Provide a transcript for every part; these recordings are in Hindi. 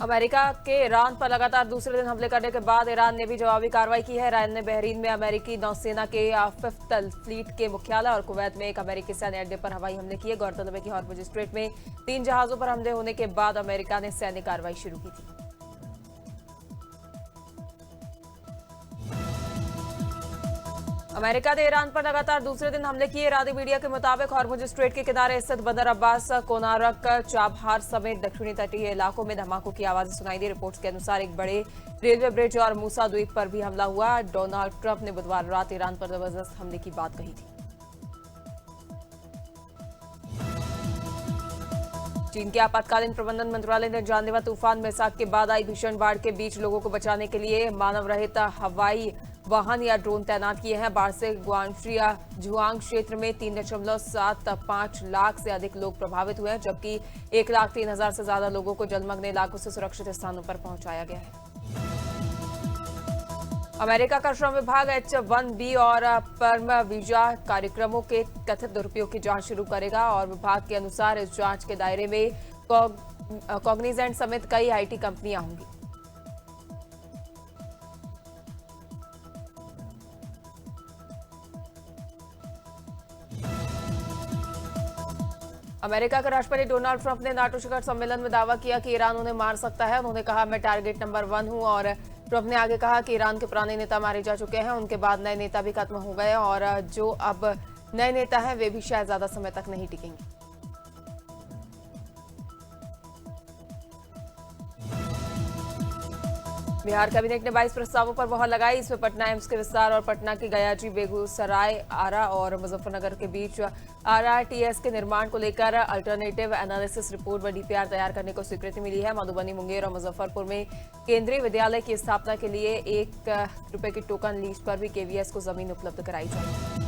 अमेरिका के ईरान पर लगातार दूसरे दिन हमले करने के बाद ईरान ने भी जवाबी कार्रवाई की है। ईरान ने बहरीन में अमेरिकी नौसेना के फिफ्थ फ्लीट के मुख्यालय और कुवैत में एक अमेरिकी सैन्य अड्डे पर हवाई हमले किए। गौरतलब है कि हॉर्मुज स्ट्रेट में 3 जहाजों पर हमले होने के बाद अमेरिका ने सैन्य कार्रवाई शुरू की थी। अमेरिका ने ईरान पर लगातार दूसरे दिन हमले किए। ईरानी मीडिया के मुताबिक हॉर्मुज स्ट्रेट के किनारे स्थित बंदर अब्बास, कोनारक, चाबहार समेत दक्षिणी तटीय इलाकों में धमाकों की आवाजें सुनाई दी। रिपोर्ट्स के अनुसार एक बड़े रेलवे ब्रिज और मूसा द्वीप पर भी हमला हुआ। डोनाल्ड ट्रंप ने बुधवार रात ईरान पर जबरदस्त हमले की बात कही थी। चीन के आपातकालीन प्रबंधन मंत्रालय ने जानलेवा तूफान मेसाक के बाद आई भीषण बाढ़ के बीच लोगों को बचाने के लिए मानव रहित हवाई वाहन या ड्रोन तैनात किए हैं। बाढ़ से गुआंगशी या जुआंग क्षेत्र में 3.75 लाख से अधिक लोग प्रभावित हुए हैं, जबकि 1,03,000 से ज्यादा लोगों को जलमग्न इलाकों से सुरक्षित स्थानों पर पहुंचाया गया है। अमेरिका का श्रम विभाग H-1B और पर्म वीजा कार्यक्रमों के कथित दुरुपयोग की जांच शुरू करेगा और विभाग के अनुसार इस जांच के दायरे में कॉग्निजेंट समेत कई IT कंपनियां होंगी। अमेरिका के राष्ट्रपति डोनाल्ड ट्रंप ने नाटो शिखर सम्मेलन में दावा किया कि ईरान उन्हें मार सकता है। उन्होंने कहा, मैं टारगेट नंबर 1 हूं। और ट्रंप ने आगे कहा कि ईरान के पुराने नेता मारे जा चुके हैं, उनके बाद नए नेता भी खत्म हो गए और जो अब नए नेता हैं वे भी शायद ज्यादा समय तक नहीं टिकेंगे। बिहार कैबिनेट ने 22 प्रस्तावों पर मोहर लगाई। इसमें पटना एम्स के विस्तार और पटना के गयाजी, बेगूसराय, आरा और मुजफ्फरनगर के बीच RRTS के निर्माण को लेकर अल्टरनेटिव एनालिसिस रिपोर्ट व DPR तैयार करने को स्वीकृति मिली है। मधुबनी, मुंगेर और मुजफ्फरपुर में केंद्रीय विद्यालय की स्थापना के लिए ₹1 की टोकन लीज पर भी KVS को जमीन उपलब्ध कराई जाएगी।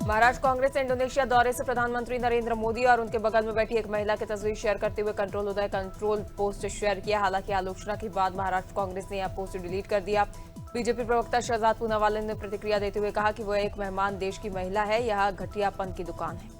महाराष्ट्र कांग्रेस के इंडोनेशिया दौरे से प्रधानमंत्री नरेंद्र मोदी और उनके बगल में बैठी एक महिला की तस्वीर शेयर करते हुए कंट्रोल उदय कंट्रोल पोस्ट शेयर किया। हालांकि आलोचना के बाद महाराष्ट्र कांग्रेस ने यह पोस्ट डिलीट कर दिया। बीजेपी प्रवक्ता शहजाद पूनावाला ने प्रतिक्रिया देते हुए कहा कि वह एक मेहमान देश की महिला है, यह घटियापन की दुकान है।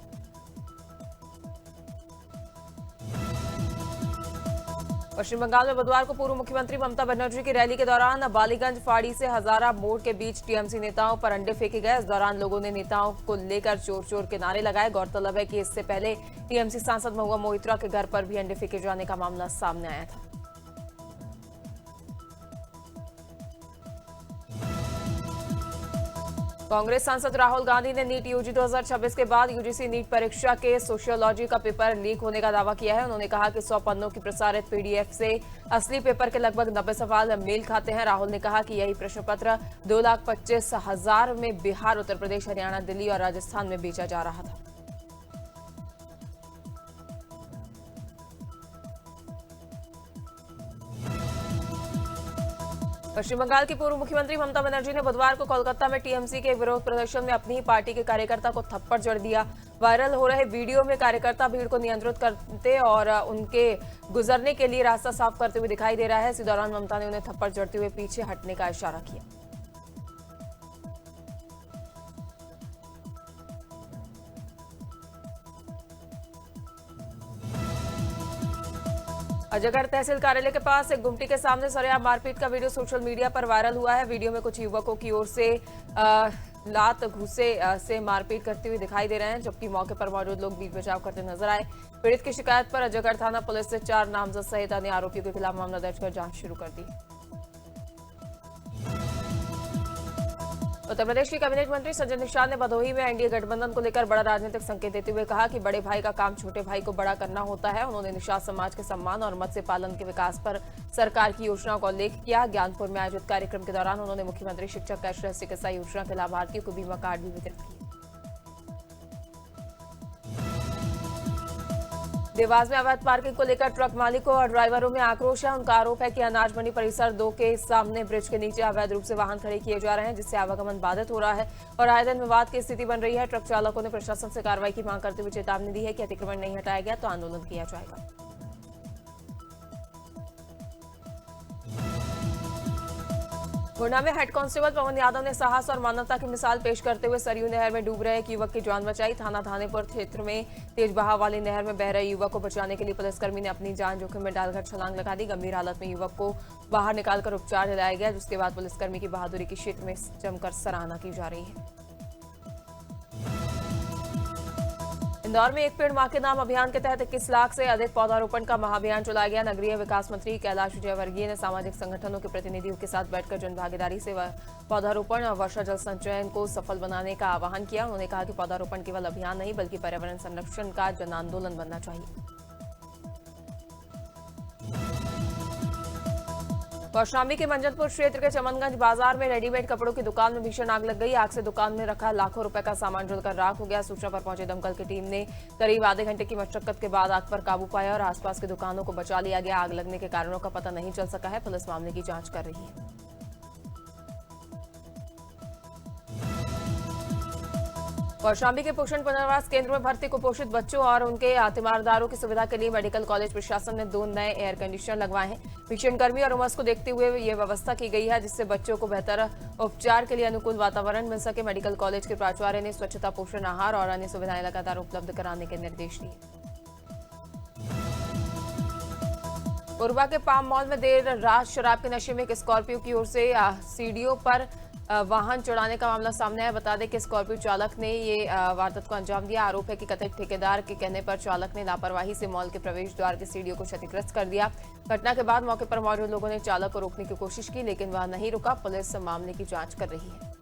पश्चिम बंगाल में बुधवार को पूर्व मुख्यमंत्री ममता बनर्जी की रैली के दौरान बालीगंज फाड़ी से हजारा मोड़ के बीच TMC नेताओं पर अंडे फेंके गए। इस दौरान लोगों ने नेताओं को लेकर चोर चोर के नारे लगाए। गौरतलब है कि इससे पहले TMC सांसद महुआ मोइत्रा के घर पर भी अंडे फेंके जाने का मामला सामने आया था। कांग्रेस सांसद राहुल गांधी ने नीट UG 2026 के बाद UGC नीट परीक्षा के सोशियोलॉजी का पेपर लीक होने का दावा किया है। उन्होंने कहा कि 100 पन्नों की प्रसारित PDF से असली पेपर के लगभग 90 सवाल मेल खाते हैं। राहुल ने कहा कि यही प्रश्न पत्र 2,25,000 में बिहार, उत्तर प्रदेश, हरियाणा, दिल्ली और राजस्थान में बेचा जा रहा था। पश्चिम बंगाल की पूर्व मुख्यमंत्री ममता बनर्जी ने बुधवार को कोलकाता में TMC के विरोध प्रदर्शन में अपनी ही पार्टी के कार्यकर्ता को थप्पड़ जड़ दिया। वायरल हो रहे वीडियो में कार्यकर्ता भीड़ को नियंत्रित करते और उनके गुजरने के लिए रास्ता साफ करते हुए दिखाई दे रहा है। इसी दौरान ममता ने उन्हें थप्पड़ जड़ते हुए पीछे हटने का इशारा किया। अजगर तहसील कार्यालय के पास एक गुमटी के सामने सरेआम मारपीट का वीडियो सोशल मीडिया पर वायरल हुआ है। वीडियो में कुछ युवकों की ओर से लात घुसे से मारपीट करते हुए दिखाई दे रहे हैं, जबकि मौके पर मौजूद लोग बीच बचाव करते नजर आए। पीड़ित की शिकायत पर अजगर थाना पुलिस ने 4 नामजद सहित अन्य आरोपियों के खिलाफ मामला दर्ज कर जांच शुरू कर दी। उत्तर प्रदेश के कैबिनेट मंत्री संजय निषाद ने भदोही में NDA गठबंधन को लेकर बड़ा राजनीतिक संकेत देते हुए कहा कि बड़े भाई का काम छोटे भाई को बड़ा करना होता है। उन्होंने निषाद समाज के सम्मान और मत्स्य पालन के विकास पर सरकार की योजनाओं का उल्लेख किया। ज्ञानपुर में आयोजित कार्यक्रम के दौरान उन्होंने मुख्यमंत्री शिक्षक कैशलेस चिकित्सा योजना के लाभार्थियों को बीमा कार्ड भी वितरित किए। देवास में अवैध पार्किंग को लेकर ट्रक मालिकों और ड्राइवरों में आक्रोश है। उनका आरोप है कि अनाज मंडी परिसर 2 के सामने ब्रिज के नीचे अवैध रूप से वाहन खड़े किए जा रहे हैं, जिससे आवागमन बाधित हो रहा है और आए दिन विवाद की स्थिति बन रही है। ट्रक चालकों ने प्रशासन से कार्रवाई की मांग करते हुए चेतावनी दी है कि अतिक्रमण नहीं हटाया गया तो आंदोलन किया जाएगा। गुना में हेड कांस्टेबल पवन यादव ने साहस और मानवता की मिसाल पेश करते हुए सरयू नहर में डूब रहे एक युवक की जान बचाई। थाना थानेपुर क्षेत्र में तेज बहाव वाली नहर में बह रहे युवक को बचाने के लिए पुलिसकर्मी ने अपनी जान जोखिम में डालकर छलांग लगा दी। गंभीर हालत में युवक को बाहर निकालकर उपचार दिलाया गया, जिसके बाद पुलिसकर्मी की बहादुरी की क्षेत्र में जमकर सराहना की जा रही है। इंदौर में एक पेड़ मां के नाम अभियान के तहत 21 लाख से अधिक पौधारोपण का महाअभियान चलाया गया। नगरीय विकास मंत्री कैलाश विजयवर्गीय ने सामाजिक संगठनों के प्रतिनिधियों के साथ बैठकर जनभागीदारी से पौधारोपण और वर्षा जल संचयन को सफल बनाने का आह्वान किया। उन्होंने कहा कि पौधारोपण केवल अभियान नहीं बल्कि पर्यावरण संरक्षण का जन आंदोलन बनना चाहिए। कौशाम्बी के मंजनपुर क्षेत्र के चमनगंज बाजार में रेडीमेड कपड़ों की दुकान में भीषण आग लग गई। आग से दुकान में रखा लाखों रुपए का सामान जलकर राख हो गया। सूचना पर पहुंचे दमकल की टीम ने करीब आधे घंटे की मशक्कत के बाद आग पर काबू पाया और आसपास की दुकानों को बचा लिया गया। आग लगने के कारणों का पता नहीं चल सका है। पुलिस मामले की जांच कर रही है। कौशाम्बी के पोषण पुनर्वास केंद्र में भर्ती कुपोषित बच्चों और उनके तीमारदारों की सुविधा के लिए मेडिकल कॉलेज प्रशासन ने 2 नए एयर कंडीशनर लगवाए हैं। भीषण गर्मी और उमस को देखते हुए यह व्यवस्था की गई है, जिससे बच्चों को बेहतर उपचार के लिए अनुकूल वातावरण मिल सके। मेडिकल कॉलेज के प्राचार्य ने स्वच्छता, पोषण आहार और अन्य सुविधाएं लगातार उपलब्ध कराने के निर्देश दिए। कोरबा के पाम मॉल में देर रात शराब के नशे में एक स्कॉर्पियो की ओर से सीढ़ियों पर वाहन चढ़ाने का मामला सामने आया। बता दें कि स्कॉर्पियो चालक ने ये वारदात को अंजाम दिया। आरोप है कि कथित ठेकेदार के कहने पर चालक ने लापरवाही से मॉल के प्रवेश द्वार की सीढ़ियों को क्षतिग्रस्त कर दिया। घटना के बाद मौके पर मौजूद लोगों ने चालक को रोकने की कोशिश की, लेकिन वह नहीं रुका। पुलिस मामले की जांच कर रही है।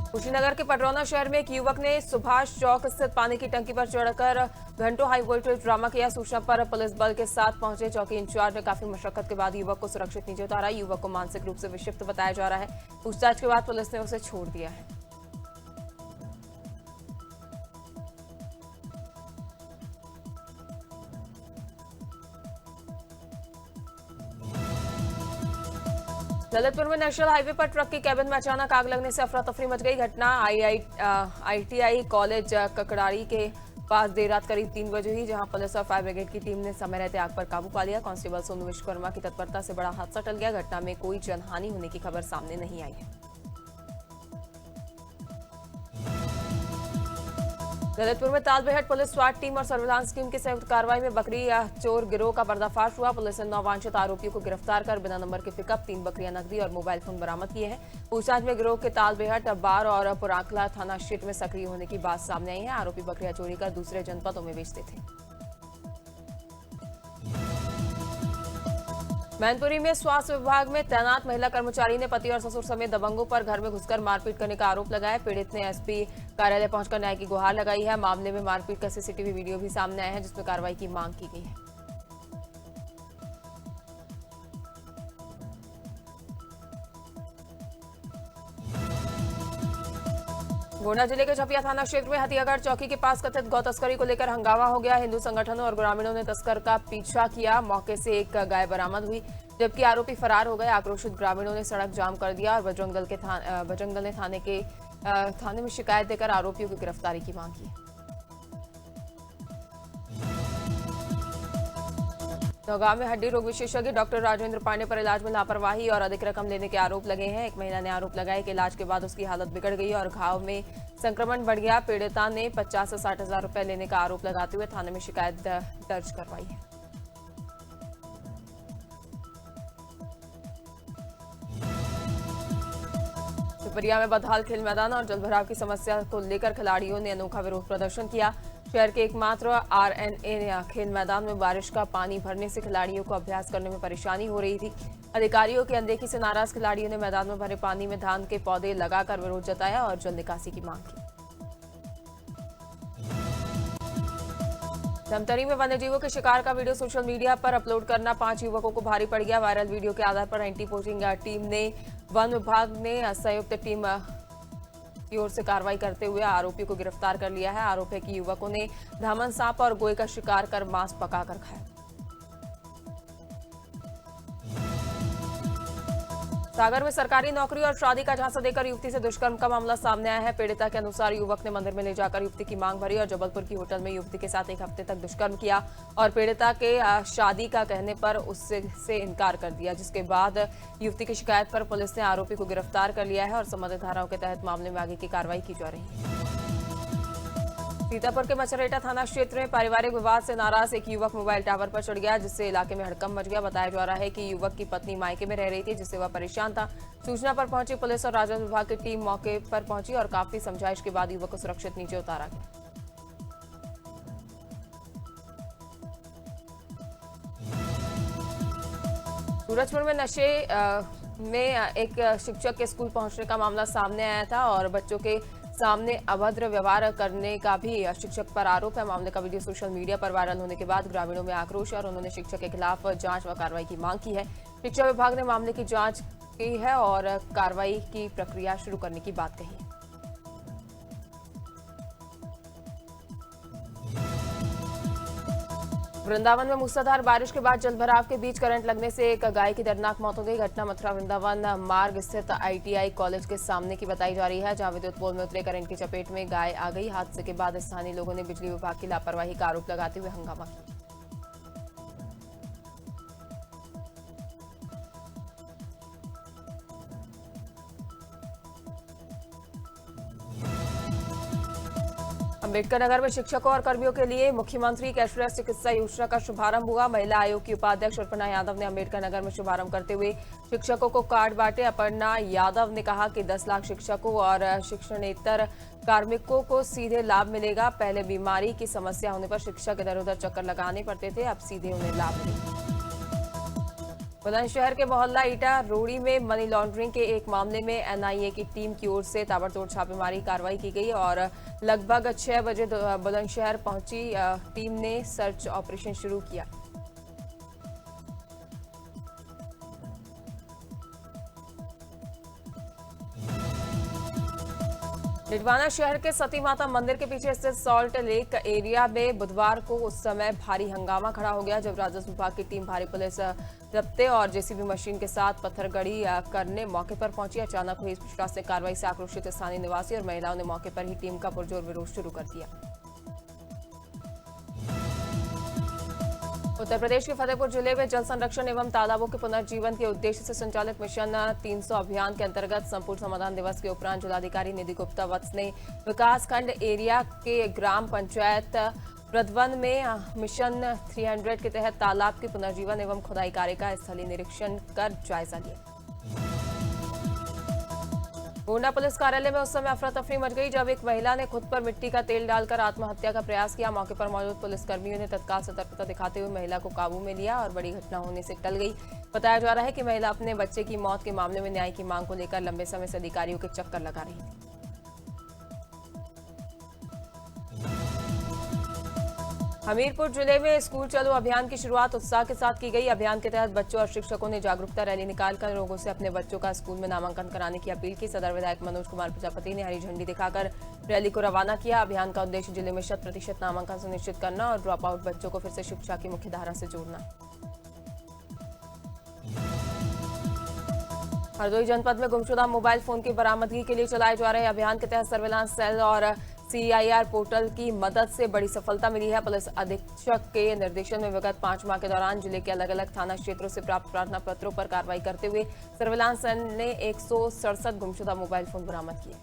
कुशीनगर के पडरौना शहर में एक युवक ने सुभाष चौक स्थित पानी की टंकी पर चढ़कर घंटों हाई वोल्टेज ड्रामा किया। सूचना पर पुलिस बल के साथ पहुंचे चौकी इंचार्ज ने काफी मशक्कत के बाद युवक को सुरक्षित नीचे उतारा। युवक को मानसिक रूप से विक्षिप्त बताया जा रहा है। पूछताछ के बाद पुलिस ने उसे छोड़ दिया है। ललितपुर में नेशनल हाईवे पर ट्रक की कैबिन में अचानक आग लगने से अफरा तफरी मच गई। घटना ITI कॉलेज ककड़ारी के पास देर रात करीब 3 बजे हुई, जहां पुलिस और फायर ब्रिगेड की टीम ने समय रहते आग पर काबू पा लिया। कांस्टेबल सोनू विश्वकर्मा की तत्परता से बड़ा हादसा टल गया। घटना में कोई जनहानि होने की खबर सामने नहीं आई है। ललितपुर में तालबेहट पुलिस स्वाट टीम और सर्विलांस टीम की संयुक्त कार्रवाई में बकरी चोर गिरोह का पर्दाफाश हुआ। पुलिस ने 9 वांछित आरोपियों को गिरफ्तार कर बिना नंबर के पिकअप, 3 बकरियां, नकदी और मोबाइल फोन बरामद किए हैं। पूछताछ में गिरोह के तालबेहट, बार और पुराकला थाना क्षेत्र में सक्रिय होने की बात सामने आई है। आरोपी बकरियां चोरी कर दूसरे जनपदों में बेचते थे। मैनपुरी में स्वास्थ्य विभाग में तैनात महिला कर्मचारी ने पति और ससुर समेत दबंगों पर घर में घुसकर मारपीट करने का आरोप लगाया। पीड़ित ने एसपी कार्यालय पहुंचकर न्याय की गुहार लगाई है। मामले में मारपीट का सीसीटीवी वीडियो भी सामने आया है, जिसमें कार्रवाई की मांग की गई है। गोंडा जिले के छपिया थाना क्षेत्र में हथियागढ़ चौकी के पास कथित गौ तस्करी को लेकर हंगामा हो गया। हिंदू संगठनों और ग्रामीणों ने तस्कर का पीछा किया। मौके से एक गाय बरामद हुई, जबकि आरोपी फरार हो गए। आक्रोशित ग्रामीणों ने सड़क जाम कर दिया और बजरंग दल ने थाने में शिकायत देकर आरोपियों की गिरफ्तारी की मांग की। नौगांव में हड्डी रोग विशेषज्ञ डॉक्टर राजेंद्र पांडे पर इलाज में लापरवाही और अधिक रकम लेने के आरोप लगे हैं। एक महिला ने आरोप लगाया कि इलाज के बाद उसकी हालत बिगड़ गई और घाव में संक्रमण बढ़ गया। पीड़िता ने 50 से 60 हजार रुपए लेने का आरोप लगाते हुए थाने में शिकायत दर्ज करवाई है। पिपरिया में बदहाल खेल मैदान और जलभराव की समस्या को लेकर खिलाड़ियों ने अनोखा विरोध प्रदर्शन किया। शहर के एकमात्र RNA खेल मैदान में बारिश का पानी भरने से खिलाड़ियों को अभ्यास करने में परेशानी हो रही थी। अधिकारियों की अनदेखी से नाराज खिलाड़ियों ने मैदान में भरे पानी में धान के पौधे लगाकर विरोध जताया और जल निकासी की मांग की। धमतरी में वन्यजीवों के शिकार का वीडियो सोशल मीडिया पर अपलोड करना 5 युवकों को भारी पड़ गया। वायरल वीडियो के आधार पर एंटी पोचिंग टीम ने वन विभाग ने संयुक्त टीम की ओर से कार्रवाई करते हुए आरोपियों को गिरफ्तार कर लिया है। आरोप है कि युवकों ने धामन सांप और गोए का शिकार कर मांस पकाकर खाया। सागर में सरकारी नौकरी और शादी का झांसा देकर युवती से दुष्कर्म का मामला सामने आया है। पीड़िता के अनुसार युवक ने मंदिर में ले जाकर युवती की मांग भरी और जबलपुर की होटल में युवती के साथ 1 हफ्ते तक दुष्कर्म किया और पीड़िता के शादी का कहने पर उससे इनकार कर दिया, जिसके बाद युवती की शिकायत पर पुलिस ने आरोपी को गिरफ्तार कर लिया है और संबंधित धाराओं के तहत मामले में आगे की कार्रवाई की जा रही है। सीतापुर के मचरेटा थाना क्षेत्र में पारिवारिक विवाद से नाराज एक युवक मोबाइल टावर पर चढ़ गया, जिससे इलाके में हड़कंप मच गया। बताया जा रहा है कि युवक की पत्नी मायके में रह रही थी, जिससे वह परेशान था। सूचना पर पहुंची पुलिस और राजस्व विभाग की टीम मौके पर पहुंची और काफी समझाइश के बाद युवक को सुरक्षित नीचे उतारा गया। सूरजपुर में नशे में एक शिक्षक के स्कूल पहुंचने का मामला सामने आया था और बच्चों के सामने अभद्र व्यवहार करने का भी शिक्षक पर आरोप है। मामले का वीडियो सोशल मीडिया पर वायरल होने के बाद ग्रामीणों में आक्रोश और उन्होंने शिक्षक के खिलाफ जांच व कार्रवाई की मांग की है। शिक्षा विभाग ने मामले की जांच की है और कार्रवाई की प्रक्रिया शुरू करने की बात कही है। वृंदावन में मूसलाधार बारिश के बाद जलभराव के बीच करंट लगने से एक गाय की दर्दनाक मौत हो गई। घटना मथुरा वृंदावन मार्ग स्थित ITI कॉलेज के सामने की बताई जा रही है, जहां विद्युत पोल में उतरे करंट की चपेट में गाय आ गई। हादसे के बाद स्थानीय लोगों ने बिजली विभाग की लापरवाही का आरोप लगाते हुए हंगामा किया। अम्बेडकर नगर में शिक्षकों और कर्मियों के लिए मुख्यमंत्री कैशलेस चिकित्सा योजना का शुभारंभ हुआ। महिला आयोग की उपाध्यक्ष अपर्णा यादव ने अम्बेडकर नगर में शुभारंभ करते हुए शिक्षकों को कार्ड बांटे। अपर्णा यादव ने कहा कि 10 लाख शिक्षकों और शिक्षणेतर कार्मिकों को सीधे लाभ मिलेगा। पहले बीमारी की समस्या होने पर शिक्षक इधर उधर चक्कर लगाने पड़ते थे, अब सीधे उन्हें लाभ मिलेगा। बुलंदशहर के मोहल्ला ईटा रोड़ी में मनी लॉन्ड्रिंग के एक मामले में NIA की टीम की ओर से ताबड़तोड़ छापेमारी कार्रवाई की गई और लगभग 6 बजे बुलंदशहर पहुंची टीम ने सर्च ऑपरेशन शुरू किया। डिडवाना शहर के सती माता मंदिर के पीछे स्थित सॉल्ट लेक एरिया में बुधवार को उस समय भारी हंगामा खड़ा हो गया जब राजस्व विभाग की टीम भारी पुलिस जब्ते और JCB मशीन के साथ पत्थरगड़ी करने मौके पर पहुंची। अचानक हुई इस प्रशासनिक कार्रवाई से आक्रोशित स्थानीय निवासी और महिलाओं ने मौके पर ही टीम का पुरजोर विरोध शुरू कर दिया। उत्तर प्रदेश के फतेहपुर जिले में जल संरक्षण एवं तालाबों के पुनर्जीवन के उद्देश्य से संचालित मिशन 300 अभियान के अंतर्गत संपूर्ण समाधान दिवस के उपरांत जिलाधिकारी निधि गुप्ता वत्स ने विकासखंड एरिया के ग्राम पंचायत प्रदवन में मिशन 300 के तहत तालाब के पुनर्जीवन एवं खुदाई कार्य का स्थलीय निरीक्षण कर जायजा लिया। गोंडा पुलिस कार्यालय में उस समय अफरा तफरी मच गई जब एक महिला ने खुद पर मिट्टी का तेल डालकर आत्महत्या का प्रयास किया। मौके पर मौजूद पुलिसकर्मियों ने तत्काल सतर्कता दिखाते हुए महिला को काबू में लिया और बड़ी घटना होने से टल गई। बताया जा रहा है कि महिला अपने बच्चे की मौत के मामले में न्याय की मांग को लेकर लंबे समय से अधिकारियों के चक्कर लगा रही थी। हमीरपुर जिले में स्कूल चलो अभियान की शुरुआत उत्साह के साथ की गई। अभियान के तहत बच्चों और शिक्षकों ने जागरूकता रैली निकालकर लोगों से अपने बच्चों का स्कूल में नामांकन कराने की अपील की। सदर विधायक मनोज कुमार प्रजापति ने हरी झंडी दिखाकर रैली को रवाना किया। अभियान का उद्देश्य जिले में 100% नामांकन सुनिश्चित करना और ड्रॉप आउट बच्चों को फिर से शिक्षा की मुख्यधारा से जोड़ना। हरदोई जनपद में गुमशुदा मोबाइल फोन की बरामदगी के लिए चलाए जा रहे अभियान के तहत सर्विलांस सेल और CIR पोर्टल की मदद से बड़ी सफलता मिली है। पुलिस अधीक्षक के निर्देशन में विगत 5 माह के दौरान जिले के अलग अलग थाना क्षेत्रों से प्राप्त प्रार्थना पत्रों पर कार्रवाई करते हुए सर्विलांस सेल ने 167 गुमशुदा मोबाइल फोन बरामद किए।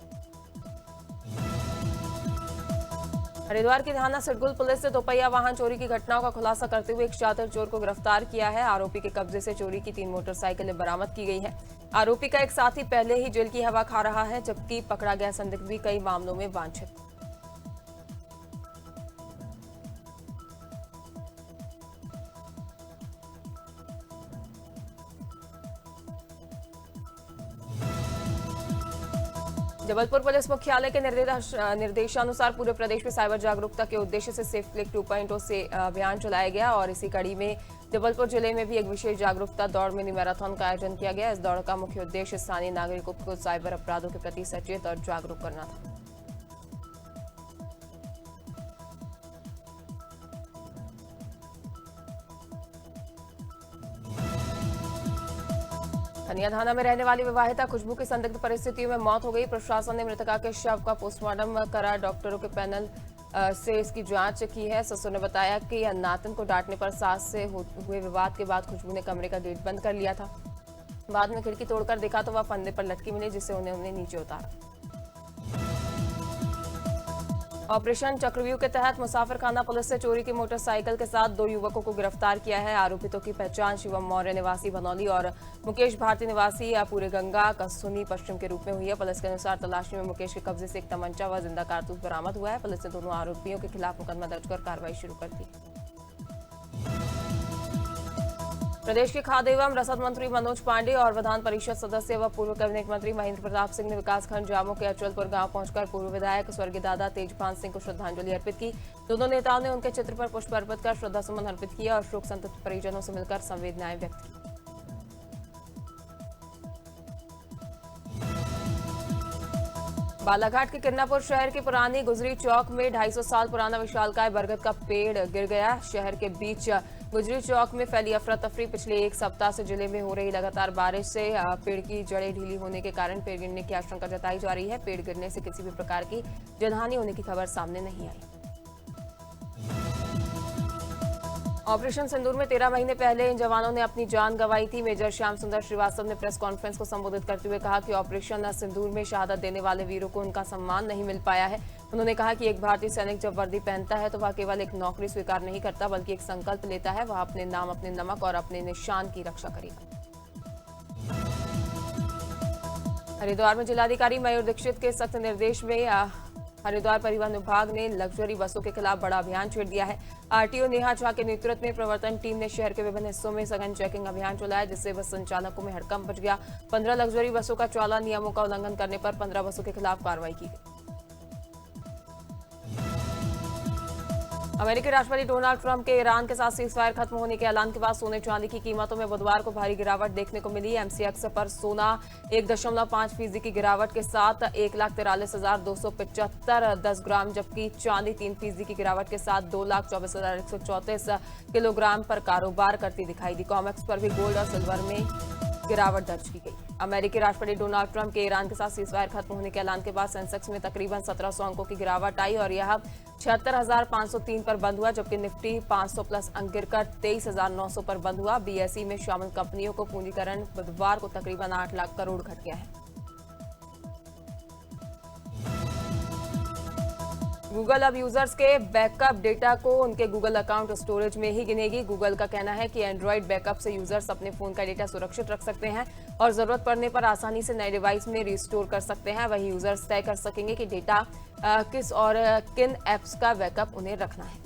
हरिद्वार की थाना सिडगुल पुलिस ने दोपहिया वाहन चोरी की घटनाओं का खुलासा करते हुए एक शातिर चोर को गिरफ्तार किया है। आरोपी के कब्जे से चोरी की 3 मोटरसाइकिलें बरामद की गई है। आरोपी का एक साथी पहले ही जेल की हवा खा रहा है, जबकि पकड़ा गया संदिग्ध भी कई मामलों में वांछित। जबलपुर पुलिस मुख्यालय के निर्देशानुसार पूरे प्रदेश में साइबर जागरूकता के उद्देश्य से सेफ क्लिक 2.0 से अभियान चलाया गया और इसी कड़ी में जबलपुर जिले में भी एक विशेष जागरूकता दौड़ मिनी मैराथन का आयोजन किया गया। इस दौड़ का मुख्य उद्देश्य स्थानीय नागरिकों को साइबर अपराधों के प्रति सचेत और जागरूक करना था। कन्याधाना में रहने वाली विवाहिता खुशबू की संदिग्ध परिस्थितियों में मौत हो गई। प्रशासन ने मृतका के शव का पोस्टमार्टम करा डॉक्टरों के पैनल से इसकी जांच की है। ससुर ने बताया कि नातन को डांटने पर सास से हुए विवाद के बाद खुशबू ने कमरे का गेट बंद कर लिया था। बाद में खिड़की तोड़कर देखा तो वह फंदे पर लटकी मिली, जिससे उन्हें नीचे उतारा। ऑपरेशन चक्रव्यूह के तहत मुसाफिरखाना पुलिस ने चोरी की मोटरसाइकिल के साथ 2 युवकों को गिरफ्तार किया है। आरोपितों की पहचान शिवम मौर्य निवासी बनौली और मुकेश भारती निवासी पूरे गंगा कसुनी पश्चिम के रूप में हुई है। पुलिस के अनुसार तलाशी में मुकेश के कब्जे से एक तमंचा व जिंदा कारतूस बरामद हुआ है। पुलिस ने दोनों आरोपियों के खिलाफ मुकदमा दर्ज कर कार्रवाई शुरू कर दी। प्रदेश के खाद्य एवं रसद मंत्री मनोज पांडे और विधान परिषद सदस्य व पूर्व कैबिनेट मंत्री महेंद्र प्रताप सिंह ने विकासखंड जामो के अचलपुर गांव पहुंचकर पूर्व विधायक स्वर्गीय दादा तेजपाल सिंह को श्रद्धांजलि अर्पित की। दोनों नेताओं ने उनके चित्र पर पुष्प अर्पित कर श्रद्धासुमन अर्पित किया और शोक संतप्त परिजनों से मिलकर संवेदनाएं व्यक्त की। बालाघाट के किन्नापुर शहर के पुरानी गुजरी चौक में 250 साल पुराना विशालकाय बरगद का पेड़ गिर गया। शहर के बीच गुजरी चौक में फैली अफरा तफरी। पिछले 1 सप्ताह से जिले में हो रही लगातार बारिश से पेड़ की जड़ें ढीली होने के कारण पेड़ गिरने की आशंका जताई जा रही है। पेड़ गिरने से किसी भी प्रकार की जनहानि होने की खबर सामने नहीं आई। ऑपरेशन सिंदूर में 13 महीने पहले इन जवानों ने अपनी जान गंवाई थी। मेजर श्याम सुंदर श्रीवास्तव ने प्रेस कॉन्फ्रेंस को संबोधित करते हुए कहा कि ऑपरेशन सिंदूर में शहादत देने वाले वीरों को उनका सम्मान नहीं मिल पाया है। उन्होंने कहा कि एक भारतीय सैनिक जब वर्दी पहनता है तो वह केवल एक नौकरी स्वीकार नहीं करता, बल्कि एक संकल्प लेता है। वह अपने नाम, अपने नमक और अपने निशान की रक्षा करेगा। हरिद्वार में जिलाधिकारी मयूर दीक्षित के सख्त निर्देश में हरिद्वार परिवहन विभाग ने लग्जरी बसों के खिलाफ बड़ा अभियान छेड़ दिया है। आरटीओ नेहा झा के नेतृत्व में प्रवर्तन टीम ने शहर के विभिन्न हिस्सों में सघन चेकिंग अभियान चलाया, जिससे बस संचालकों में हड़कंप मच गया। 15 लग्जरी बसों का चालान, नियमों का उल्लंघन करने पर 15 बसों के खिलाफ कार्रवाई की गई। अमेरिकी राष्ट्रपति डोनाल्ड ट्रंप के ईरान के साथ सीजफायर खत्म होने के ऐलान के बाद सोने चांदी की कीमतों में बुधवार को भारी गिरावट देखने को मिली। एमसीएक्स पर सोना 1.5% की गिरावट के साथ 1,43,275 10 ग्राम, जबकि चांदी 3% की गिरावट के साथ 2,24,134 किलोग्राम पर कारोबार करती दिखाई दी। कॉमेक्स पर भी गोल्ड और सिल्वर में गिरावट दर्ज की गई। अमेरिकी राष्ट्रपति डोनाल्ड ट्रंप के ईरान के साथ सीजफायर खत्म होने के ऐलान के बाद सेंसेक्स में तकरीबन 1700 अंकों की गिरावट आई और यह 76,503 पर बंद हुआ, जबकि निफ्टी 500 प्लस अंक गिरकर 23,900 पर बंद हुआ। बीएसई में शामिल कंपनियों को पूंजीकरण बुधवार को तकरीबन 8 लाख करोड़ घट गया है। गूगल अब यूजर्स के बैकअप डेटा को उनके गूगल अकाउंट स्टोरेज में ही गिनेगी। गूगल का कहना है कि एंड्रॉइड बैकअप से यूजर्स अपने फोन का डेटा सुरक्षित रख सकते हैं और जरूरत पड़ने पर आसानी से नए डिवाइस में रिस्टोर कर सकते हैं। वहीं यूजर्स तय कर सकेंगे कि डेटा किस और किन ऐप्स का बैकअप उन्हें रखना है।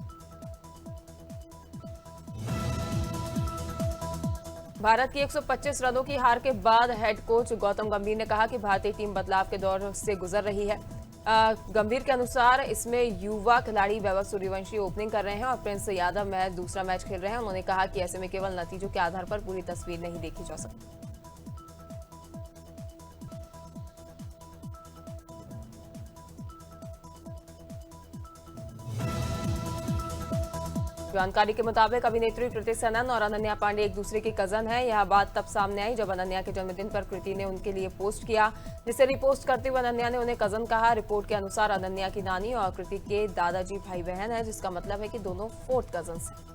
भारत की 125 रनों की हार के बाद हेड कोच गौतम गंभीर ने कहा कि भारतीय टीम बदलाव के दौर से गुजर रही है। गंभीर के अनुसार इसमें युवा खिलाड़ी वैभव सूर्यवंशी ओपनिंग कर रहे हैं और प्रिंस यादव दूसरा मैच खेल रहे हैं। उन्होंने कहा कि ऐसे में केवल नतीजों के आधार पर पूरी तस्वीर नहीं देखी जा सकती। जानकारी के मुताबिक अभिनेत्री कृति सनन और अनन्या पांडे एक दूसरे की कजन है। यह बात तब सामने आई जब अनन्या के जन्मदिन पर कृति ने उनके लिए पोस्ट किया, जिसे रिपोस्ट करते हुए अनन्या ने उन्हें कजन कहा। रिपोर्ट के अनुसार अनन्या की नानी और कृति के दादाजी भाई बहन है, जिसका मतलब है कि दोनों 4th कजन्स हैं।